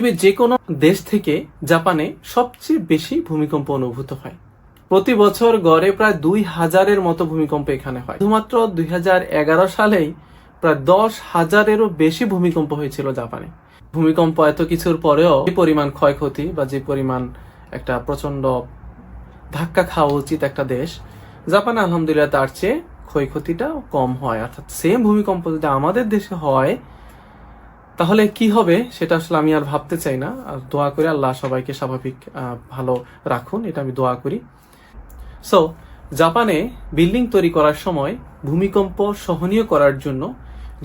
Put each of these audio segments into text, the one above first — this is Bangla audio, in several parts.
পৃথিবীর যে কোনো দেশ থেকে জাপানে সবচেয়ে বেশি ভূমিকম্প অনুভূত হয়। প্রতি বছর গড়ে প্রায় 2000-এর মতো ভূমিকম্প এখানে হয়। শুধুমাত্র 2011 সালেই প্রায় 10,000-এরও বেশি ভূমিকম্প হয়েছিল জাপানে। ভূমিকম্প এত কিছুর পরেও যে পরিমাণ ক্ষয়ক্ষতি বা যে পরিমাণ একটা প্রচন্ড ধাক্কা খাওয়া উচিত একটা দেশ, জাপানে আলহামদুলিল্লাহ তার চেয়ে ক্ষয়ক্ষতিটা কম হয়। অর্থাৎ সেম ভূমিকম্প যদি আমাদের দেশে হয় তাহলে কি হবে সেটা আসলে আমি আর ভাবতে চাই না। আর দোয়া করি আল্লাহ সবাইকে স্বাভাবিক ভালো রাখুন, এটা আমি দোয়া করি। সো জাপানে বিল্ডিং তৈরি করার সময় ভূমিকম্প সহনীয় করার জন্য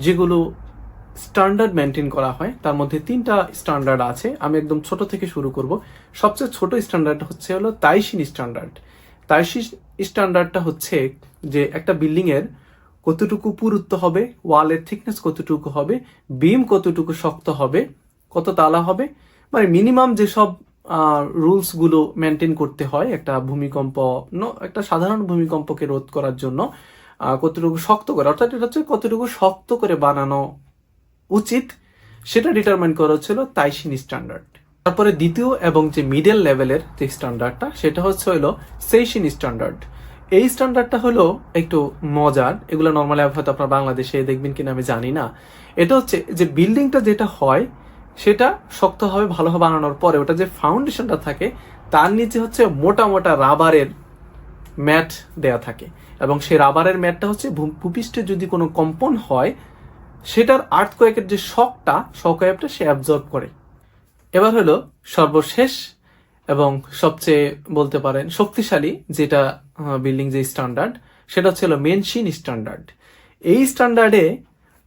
যেগুলো স্ট্যান্ডার্ড মেনটেন করা হয় তার মধ্যে 3টা স্ট্যান্ডার্ড আছে। আমি একদম ছোট থেকে শুরু করব। সবচেয়ে ছোট স্ট্যান্ডার্ড হলো তাইশিন স্ট্যান্ডার্ড। তাইশিন স্ট্যান্ডার্ডটা হচ্ছে যে একটা বিল্ডিং এর কতটুকু পুরুত্ব হবে, ওয়ালের থিকনেস কতটুকু হবে, বিম কতটুকু শক্ত হবে, কত তালা হবে, মানে মিনিমাম যেসব রুলস গুলো মেনটেন করতে হয় একটা ভূমিকম্প, একটা সাধারণ ভূমিকম্পকে রোধ করার জন্য কতটুকু শক্ত করে, অর্থাৎ এটা হচ্ছে কতটুকু শক্ত করে বানানো উচিত সেটা ডিটারমাইন করা হচ্ছিল তাইশিন স্ট্যান্ডার্ড। তারপরে দ্বিতীয় এবং যে মিডল লেভেলের যে স্ট্যান্ডার্ডটা সেটা হলো সেইশিন স্ট্যান্ডার্ড। এই স্ট্যান্ডার্ডটা হলো একটু মজার, এগুলো নর্মালি হয়তো আপনার বাংলাদেশে দেখবেন কিনা আমি জানি না। এটা হচ্ছে যে বিল্ডিংটা যেটা হয় সেটা শক্তভাবে ভালোভাবে বানানোর পরে ওটা যে ফাউন্ডেশনটা থাকে তার নিচে হচ্ছে মোটা মোটা রাবারের ম্যাট দেয়া থাকে, এবং সেই রাবারের ম্যাটটা হচ্ছে ভূপৃষ্ঠে যদি কোনো কম্পন হয় সেটার আর্থকোয়েকের যে শকটা সে অ্যাবজর্ব করে। এবার হলো সর্বশেষ এবং সবচেয়ে বলতে পারেন শক্তিশালী যেটা বিল্ডিং যে স্ট্যান্ডার্ড সেটা হচ্ছে মেনশিন স্ট্যান্ডার্ড। এই স্ট্যান্ডার্ডে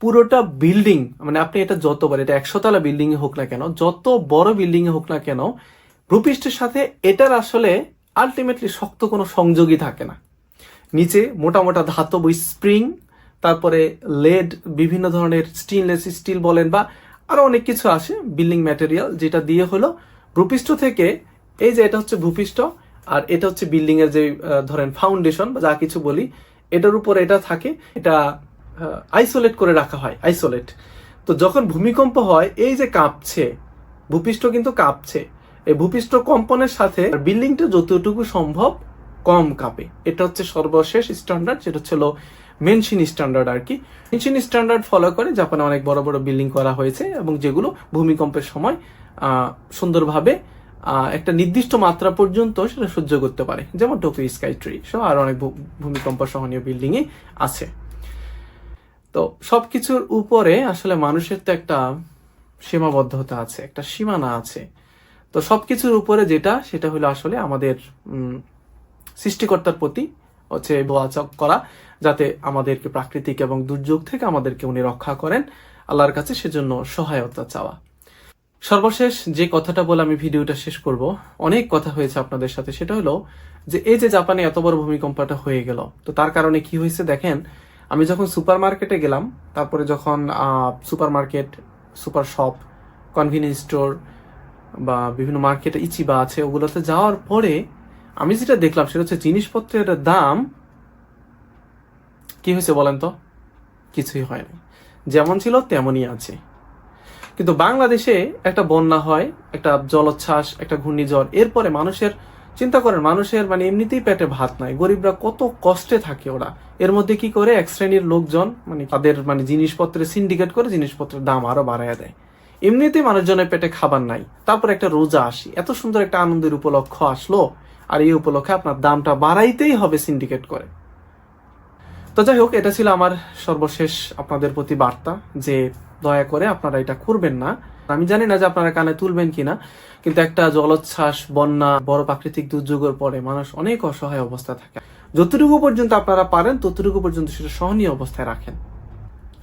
পুরোটা বিল্ডিং, মানে আপনি এটা যতবার, এটা 100 তলা বিল্ডিং এ হোক না কেন, যত বড় বিল্ডিং এ হোক না কেন, ভূপৃষ্ঠের সাথে এটার আসলে আলটিমেটলি শক্ত কোনো সংযোগই থাকে না। নিচে মোটা মোটা ধাতব স্প্রিং, তারপরে লেড, বিভিন্ন ধরনের স্টেনলেস স্টিল বলেন বা আরো অনেক কিছু আসে বিল্ডিং ম্যাটেরিয়াল, যেটা দিয়ে হলো ভূপৃষ্ঠ থেকে, এই যে এটা হচ্ছে ভূপৃষ্ঠ আর এটা হচ্ছে বিল্ডিং এর যে ধরেন ফাউন্ডেশন বা যা কিছু বলি, এটার উপর এটা থাকে, এটা আইসোলেট করে রাখা হয়, আইসোলেট। তো যখন ভূমিকম্প হয় এই যে কাঁপছে, ভূপৃষ্ঠ কিন্তু কাঁপছে, এই ভূপৃষ্ঠ কম্পনের সাথে বিল্ডিংটা যতটুকু সম্ভব কম কাঁপে। এটা হচ্ছে সর্বশেষ স্ট্যান্ডার্ড, যেটা হচ্ছে মেনশিন স্ট্যান্ডার্ড আর কি। মেনশিন স্ট্যান্ডার্ড ফলো করে জাপানে অনেক বড় বড় বিল্ডিং করা হয়েছে এবং যেগুলো ভূমিকম্পের সময় সুন্দরভাবে একটা নির্দিষ্ট মাত্রা পর্যন্ত সেটা সহ্য করতে পারে, যেমন টোকিও স্কাই ট্রি সহ আর অনেক ভূমিকম্প সহনীয় বিল্ডিং আছে। তো সবকিছুর উপরে আসলে মানুষের তো একটা সীমাবদ্ধতা আছে, একটা সীমানা আছে। তো সবকিছুর উপরে যেটা, সেটা হলো আসলে আমাদের সৃষ্টিকর্তার প্রতি হচ্ছে দোয়া করা, যাতে আমাদেরকে প্রাকৃতিক এবং দুর্যোগ থেকে আমাদেরকে উনি রক্ষা করেন, আল্লাহর কাছে সেজন্য সহায়তা চাওয়া। সর্বশেষ যে কথাটা বলে আমি ভিডিওটা শেষ করব, অনেক কথা হয়েছে আপনাদের সাথে, সেটা হলো যে এই যে জাপানে এত বড় ভূমিকম্পটা হয়ে গেল, তো তার কারণে কি হয়েছে দেখেন। আমি যখন সুপার মার্কেটে গেলাম, তারপরে যখন super market, super shop, convenience store বা বিভিন্ন মার্কেটে ইচিবা আছে, ওগুলোতে যাওয়ার পরে আমি যেটা দেখলাম সেটা হচ্ছে জিনিসপত্রের দাম কি হয়েছে বলেন তো? কিছুই হয়নি, যেমন ছিল তেমনই আছে। কিন্তু বাংলাদেশে একটা বন্যা হয়, একটা জলোচ্ছ্বাস, একটা ঘূর্ণিঝড়, এরপরে মানুষের চিন্তা করেন, মানুষের মানে এমনিতেই পেটে ভাত নাই, গরিবরা কত কষ্টে থাকে ওরা। এর মধ্যে কি করে এক শ্রেণীর লোকজন মানে তাদের মানে জিনিসপত্রের সিন্ডিকেট করে জিনিসপত্রের দাম আরো বাড়ায় দেয়। এমনিতেই মানুষজনের পেটে খাবার নাই, তারপর একটা রোজা আসি, এত সুন্দর একটা আনন্দের উপলক্ষ আসলো, আর এই উপলক্ষে আপনার দামটা বাড়াইতেই হবে সিন্ডিকেট করে। তো যাই হোক, এটা ছিল আমার সর্বশেষ আপনাদের প্রতি বার্তা যে দয়া করে আপনারা এটা করবেন না। আমি জানি না যে আপনারা কানে তুলবেন কিনা, কিন্তু একটা জলোচ্ছ্বাস, বন্যা, বড় প্রাকৃতিক দুর্যোগের পরে মানুষ অনেক অসহায় অবস্থা থাকে। যতটুকু পর্যন্ত আপনারা পারেন ততটুকু পর্যন্ত সেটা সহনীয় অবস্থায় রাখেন।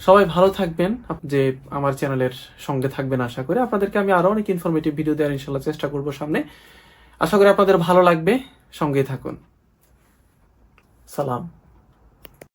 সবাই ভালো থাকবেন, যে আমার চ্যানেলের সঙ্গে থাকবেন। আশা করি আপনাদেরকে আমি আরো অনেক ইনফরমেটিভ ভিডিও দেওয়ার ইনশাল্লাহ চেষ্টা করবো সামনে। আশা করি আপনাদের ভালো লাগবে, সঙ্গেই থাকুন। সালাম।